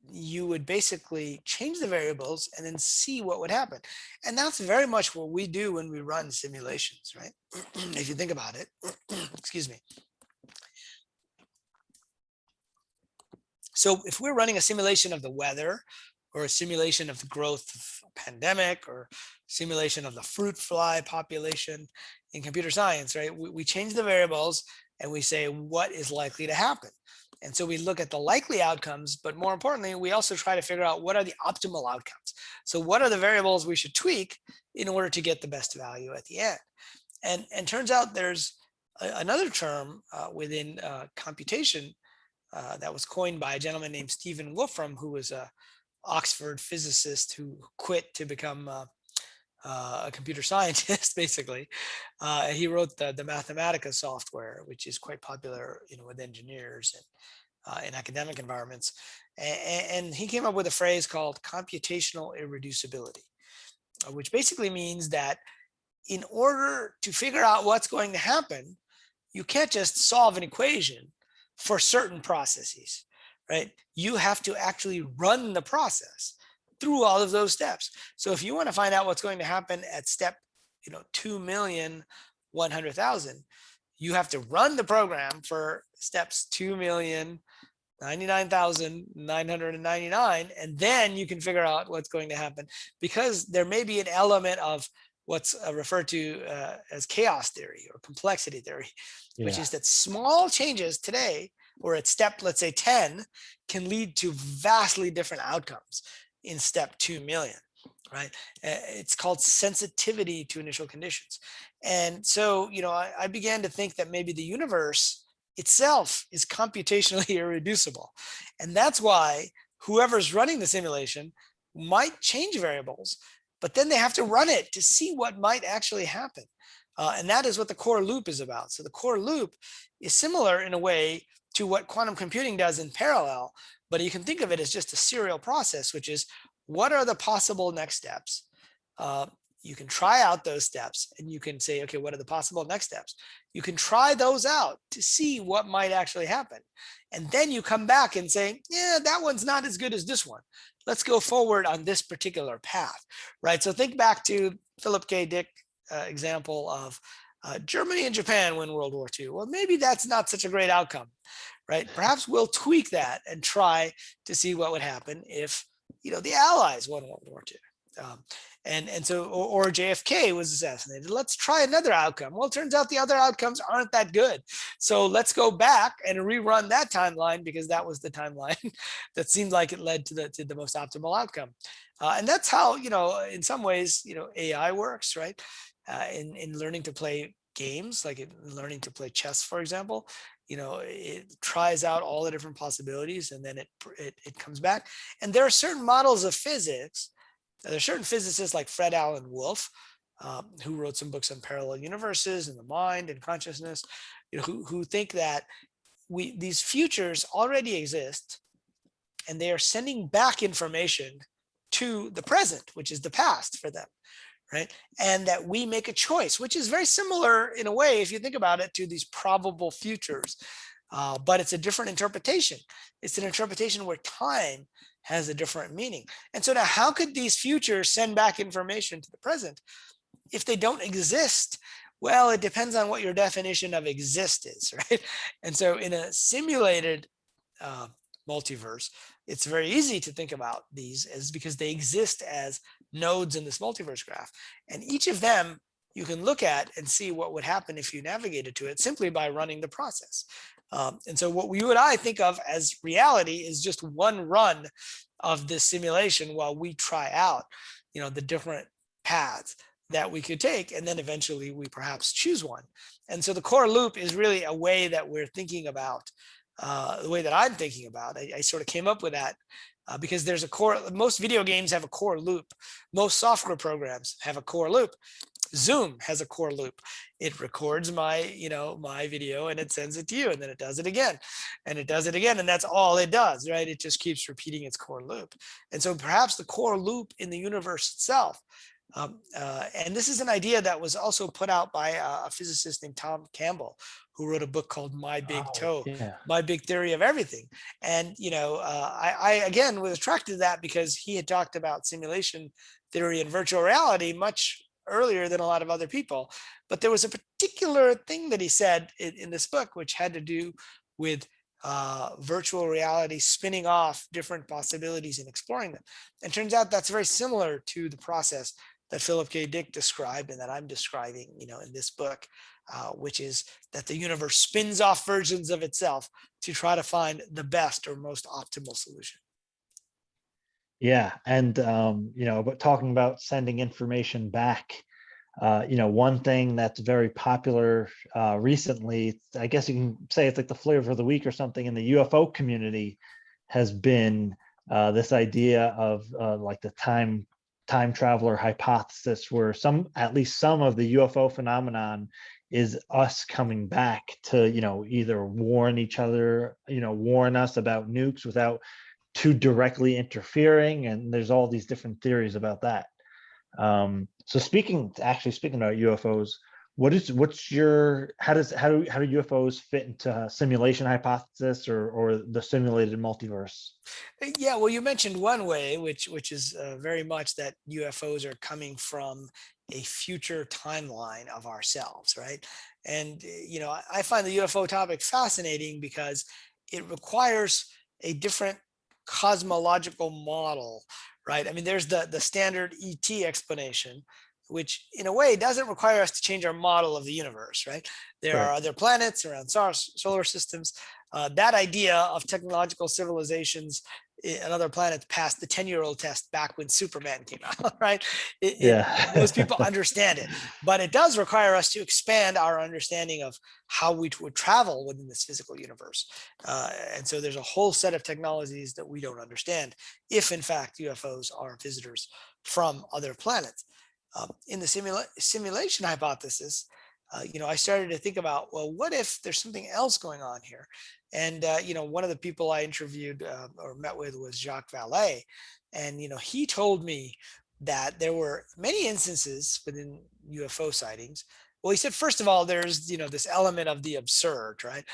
Speaker 2: you would basically change the variables and then see what would happen. And that's very much what we do when we run simulations, right? If you think about it, excuse me. So if we're running a simulation of the weather, or a simulation of the growth of a pandemic, or simulation of the fruit fly population in computer science, right? We change the variables and we say what is likely to happen. And so we look at the likely outcomes, but more importantly, we also try to figure out what are the optimal outcomes. So what are the variables we should tweak in order to get the best value at the end? And turns out there's another term within computation that was coined by a gentleman named Stephen Wolfram, who was a Oxford physicist who quit to become a computer scientist, basically. He wrote the Mathematica software, which is quite popular, with engineers and in academic environments. And he came up with a phrase called computational irreducibility, which basically means that in order to figure out what's going to happen, you can't just solve an equation for certain processes, right? You have to actually run the process through all of those steps. So if you want to find out what's going to happen at step, 2,100,000, you have to run the program for steps 2,099,999, and then you can figure out what's going to happen, because there may be an element of what's referred to as chaos theory or complexity theory, which is that small changes today or at step, let's say 10, can lead to vastly different outcomes in step 2 million, right? It's called sensitivity to initial conditions. And so, I began to think that maybe the universe itself is computationally irreducible. And that's why whoever's running the simulation might change variables, but then they have to run it to see what might actually happen. And that is what the core loop is about. So the core loop is similar in a way to what quantum computing does in parallel, but you can think of it as just a serial process, which is what are the possible next steps? You can try out those steps and you can say, okay, what are the possible next steps? You can try those out to see what might actually happen. And then you come back and say, yeah, that one's not as good as this one. Let's go forward on this particular path, right? So think back to Philip K. Dick example of Germany and Japan win World War II. Well, maybe that's not such a great outcome, right? Perhaps we'll tweak that and try to see what would happen if, the Allies won World War II. And so, or JFK was assassinated. Let's try another outcome. Well, it turns out the other outcomes aren't that good. So let's go back and rerun that timeline because that was the timeline that seemed like it led to the most optimal outcome. And that's how, in some ways, AI works, right? In learning to play games, like in learning to play chess, for example, it tries out all the different possibilities and then it comes back. And there are certain models of physics. There are certain physicists like Fred Alan Wolf, who wrote some books on parallel universes and the mind and consciousness, who think that these futures already exist and they are sending back information to the present, which is the past for them, right? And that we make a choice, which is very similar in a way, if you think about it, to these probable futures. But it's a different interpretation. It's an interpretation where time has a different meaning. And so now how could these futures send back information to the present if they don't exist? Well, it depends on what your definition of exist is, right? And so in a simulated multiverse, it's very easy to think about these as because they exist as nodes in this multiverse graph. And each of them you can look at and see what would happen if you navigated to it simply by running the process. And so what you and I think of as reality is just one run of this simulation while we try out, the different paths that we could take. And then eventually we perhaps choose one. And so the core loop is really a way that we're thinking about, the way that I'm thinking about. I sort of came up with that because there's a core, most video games have a core loop. Most software programs have a core loop. Zoom has a core loop. It records my video and it sends it to you, and then it does it again and it does it again. And that's all it does, right? It just keeps repeating its core loop. And so perhaps the core loop in the universe itself, and this is an idea that was also put out by a physicist named Tom Campbell, who wrote a book called My Big Toe, My Big Theory of Everything. And, I again was attracted to that because he had talked about simulation theory and virtual reality much earlier than a lot of other people. But there was a particular thing that he said in this book, which had to do with virtual reality spinning off different possibilities and exploring them. And turns out that's very similar to the process that Philip K. Dick described and that I'm describing, in this book, which is that the universe spins off versions of itself to try to find the best or most optimal solution.
Speaker 1: Yeah. And, but talking about sending information back, one thing that's very popular recently, I guess you can say it's like the flavor of the week or something in the UFO community, has been this idea of like the time traveler hypothesis, where at least some of the UFO phenomenon is us coming back to, either warn each other, warn us about nukes without too directly interfering. And there's all these different theories about that. So speaking about UFOs, how do UFOs fit into simulation hypothesis or the simulated multiverse?
Speaker 2: Yeah, well, you mentioned one way, which is very much that UFOs are coming from a future timeline of ourselves, right? And I find the UFO topic fascinating because it requires a different cosmological model, right? I mean, there's the standard ET explanation, which in a way doesn't require us to change our model of the universe, right? There are other planets around solar systems, That idea of technological civilizations on other planets passed the 10-year-old test back when Superman came out, right? Most people
Speaker 1: Yeah.
Speaker 2: understand it, but it does require us to expand our understanding of how we would travel within this physical universe. And so there's a whole set of technologies that we don't understand if, in fact, UFOs are visitors from other planets. In the simulation hypothesis, I started to think about, well, what if there's something else going on here? And one of the people I interviewed or met with was Jacques Vallée, and he told me that there were many instances within UFO sightings. Well, he said, first of all, there's this element of the absurd, right?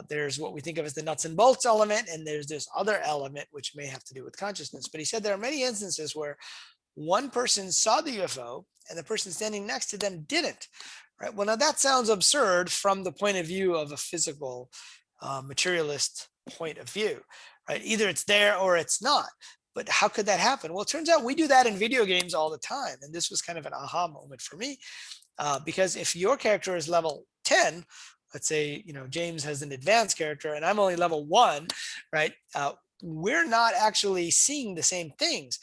Speaker 2: There's what we think of as the nuts and bolts element, and there's this other element which may have to do with consciousness. But he said there are many instances where one person saw the UFO and the person standing next to them didn't. Right. Well, now that sounds absurd from the point of view of a physical materialist point of view, right? Either it's there or it's not. But how could that happen? Well, it turns out we do that in video games all the time. And this was kind of an aha moment for me, because if your character is level 10, let's say, James has an advanced character and I'm only level 1, right? We're not actually seeing the same things.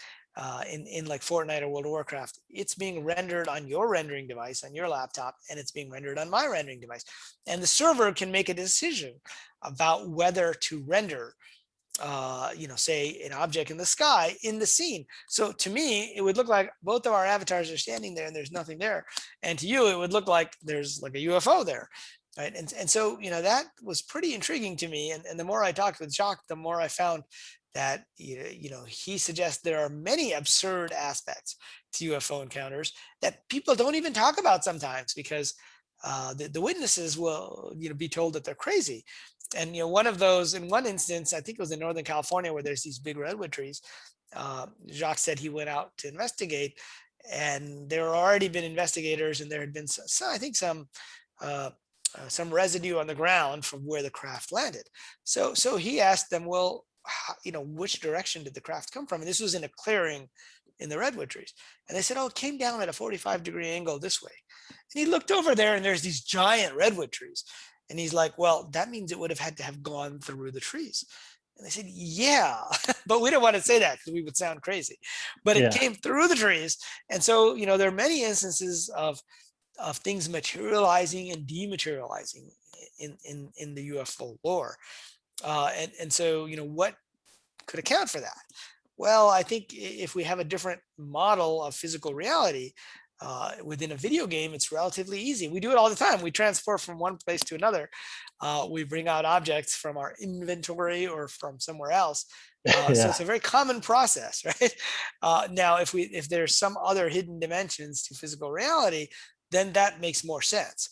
Speaker 2: In like Fortnite or World of Warcraft, it's being rendered on your rendering device on your laptop, and it's being rendered on my rendering device. And the server can make a decision about whether to render, say an object in the sky in the scene. So to me, it would look like both of our avatars are standing there and there's nothing there. And to you, it would look like there's like a UFO there. Right. And so, that was pretty intriguing to me. And the more I talked with Jacques, the more I found that, he suggests there are many absurd aspects to UFO encounters that people don't even talk about sometimes because the witnesses will, be told that they're crazy. And, one of those, in one instance, I think it was in Northern California where there's these big redwood trees. Jacques said he went out to investigate, and there had already been investigators, and there had been I think some residue on the ground from where the craft landed. So he asked them, well, which direction did the craft come from? And this was in a clearing in the redwood trees. And they said, oh, it came down at a 45-degree angle this way. And he looked over there and there's these giant redwood trees. And he's like, well, that means it would have had to have gone through the trees. And they said, yeah, but we don't want to say that because we would sound crazy. But it came through the trees. And so, there are many instances of things materializing and dematerializing in the UFO lore. And so, what could account for that? Well, I think if we have a different model of physical reality within a video game, it's relatively easy. We do it all the time. We transport from one place to another. We bring out objects from our inventory or from somewhere else. So it's a very common process, right? Now, if there's some other hidden dimensions to physical reality, then that makes more sense.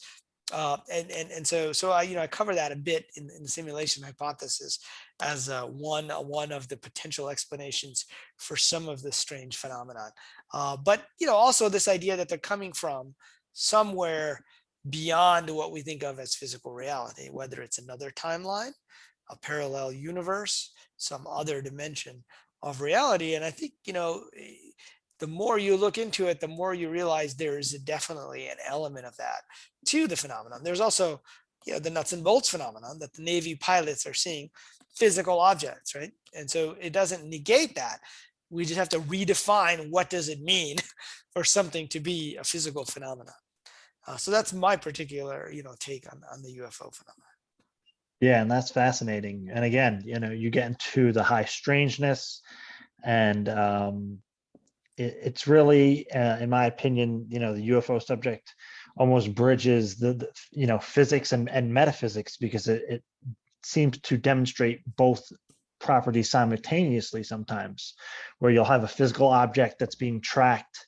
Speaker 2: And so I cover that a bit in the simulation hypothesis as one of the potential explanations for some of this strange phenomenon. But also this idea that they're coming from somewhere beyond what we think of as physical reality, whether it's another timeline, a parallel universe, some other dimension of reality. And I think the more you look into it, the more you realize there is definitely an element of that to the phenomenon. There's also, the nuts and bolts phenomenon that the Navy pilots are seeing physical objects, right? And so it doesn't negate that. We just have to redefine what does it mean for something to be a physical phenomenon. So that's my particular, take on the UFO phenomenon.
Speaker 1: Yeah, and that's fascinating. And again, you get into the high strangeness, and it's really, in my opinion, the UFO subject almost bridges the physics and metaphysics, because it seems to demonstrate both properties simultaneously sometimes, where you'll have a physical object that's being tracked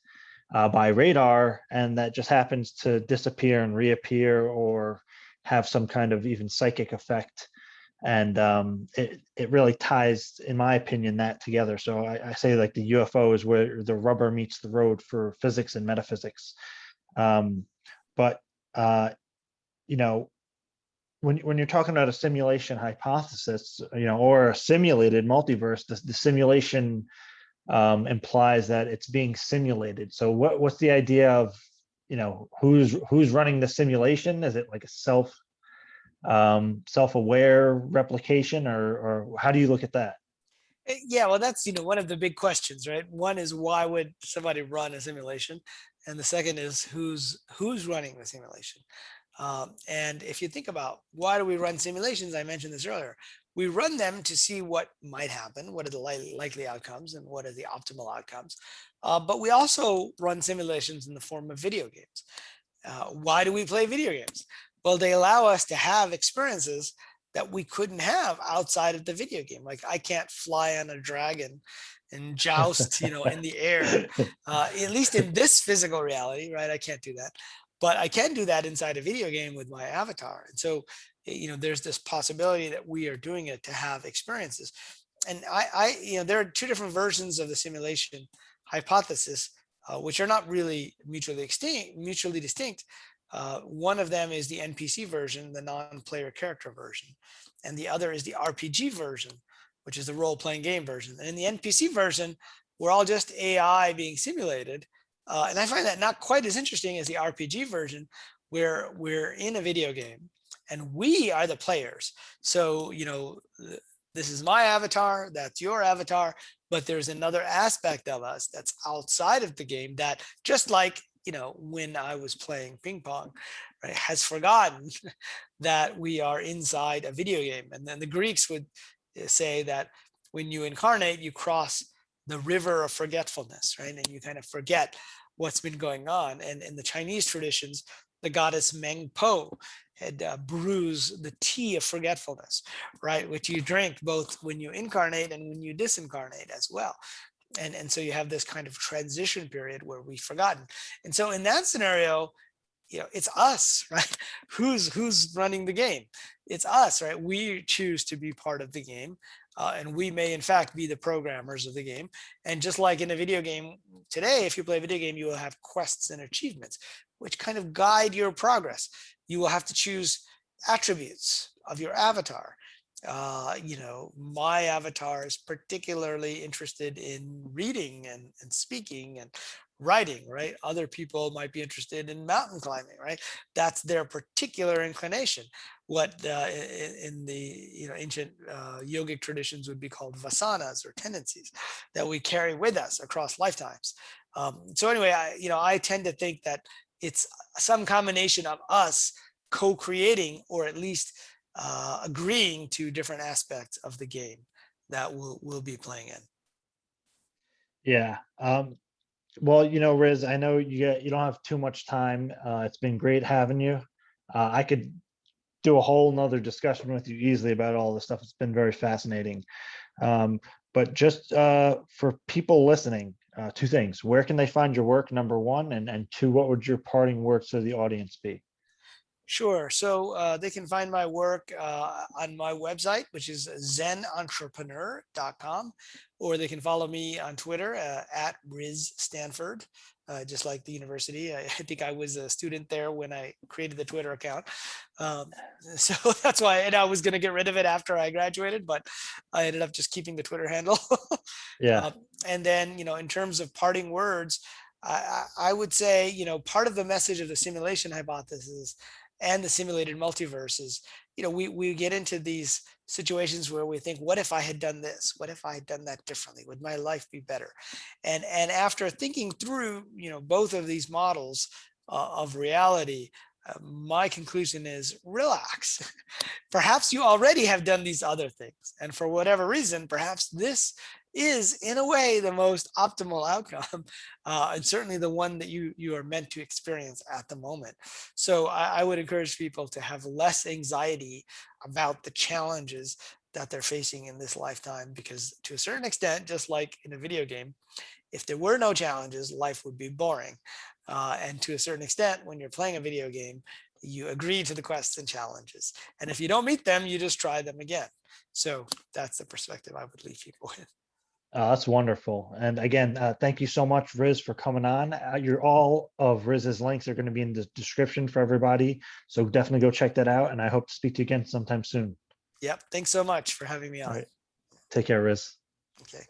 Speaker 1: by radar, and that just happens to disappear and reappear, or have some kind of even psychic effect. And it really ties, in my opinion, that together. So I say, like, the UFO is where the rubber meets the road for physics and metaphysics. But when you're talking about a simulation hypothesis, or a simulated multiverse, the simulation implies that it's being simulated. So what's the idea of, who's running the simulation? Is it like a self-aware replication, or how do you look at that?
Speaker 2: Yeah, well, that's one of the big questions, right? One is why would somebody run a simulation, and the second is who's running the simulation. And if you think about why do we run simulations, I mentioned this earlier. We run them to see what might happen, what are the likely outcomes, and what are the optimal outcomes. But we also run simulations in the form of video games. Why do we play video games? Well, they allow us to have experiences that we couldn't have outside of the video game. Like I can't fly on a dragon and joust, in the air, at least in this physical reality, right? I can't do that, but I can do that inside a video game with my avatar. And so, there's this possibility that we are doing it to have experiences. And there are two different versions of the simulation hypothesis, which are not really mutually distinct. One of them is the NPC version, the non-player character version, and the other is the RPG version, which is the role-playing game version. And in the NPC version, we're all just AI being simulated. And I find that not quite as interesting as the RPG version, where we're in a video game and we are the players. So, this is my avatar, that's your avatar, but there's another aspect of us that's outside of the game that, just like when I was playing ping pong, right, has forgotten that we are inside a video game. And then the Greeks would say that when you incarnate, you cross the river of forgetfulness, right? And you kind of forget what's been going on. And in the Chinese traditions, the goddess Meng Po had brewed the tea of forgetfulness, right? Which you drink both when you incarnate and when you disincarnate as well. And so you have this kind of transition period where we've forgotten. And so in that scenario, it's us, right? Who's running the game? It's us, right? We choose to be part of the game. And we may in fact be the programmers of the game. And just like in a video game today, if you play a video game, you will have quests and achievements, which kind of guide your progress. You will have to choose attributes of your avatar. My avatar is particularly interested in reading and speaking and writing, right? Other people might be interested in mountain climbing, right? That's their particular inclination. What in the ancient yogic traditions would be called vasanas, or tendencies that we carry with us across lifetimes. So anyway, I tend to think that it's some combination of us co-creating, or at least agreeing to different aspects of the game that we'll be playing in.
Speaker 1: Yeah. Well, Riz, I know you don't have too much time. It's been great having you. I could do a whole nother discussion with you easily about all this stuff. It's been very fascinating. But just for people listening, two things: where can they find your work, number one, and two, what would your parting words to the audience be?
Speaker 2: Sure. So they can find my work on my website, which is zenentrepreneur.com, or they can follow me on Twitter at Riz Stanford, just like the university. I think I was a student there when I created the Twitter account. So that's why, and I was going to get rid of it after I graduated, but I ended up just keeping the Twitter handle.
Speaker 1: Yeah.
Speaker 2: And then, in terms of parting words, I would say, part of the message of the simulation hypothesis and the simulated multiverse is, we get into these situations where we think, what if I had done this? What if I had done that differently? Would my life be better? And after thinking through, both of these models of reality, my conclusion is relax. Perhaps you already have done these other things. And for whatever reason, perhaps this is in a way the most optimal outcome, and certainly the one that you are meant to experience at the moment. So I would encourage people to have less anxiety about the challenges that they're facing in this lifetime, because to a certain extent, just like in a video game, if there were no challenges, life would be boring. And to a certain extent, when you're playing a video game, you agree to the quests and challenges. And if you don't meet them, you just try them again. So that's the perspective I would leave people with.
Speaker 1: That's wonderful. And again, thank you so much, Riz, for coming on. All of Riz's links are going to be in the description for everybody. So definitely go check that out. And I hope to speak to you again sometime soon.
Speaker 2: Yep. Thanks so much for having me on.
Speaker 1: All right. Take care, Riz.
Speaker 2: Okay.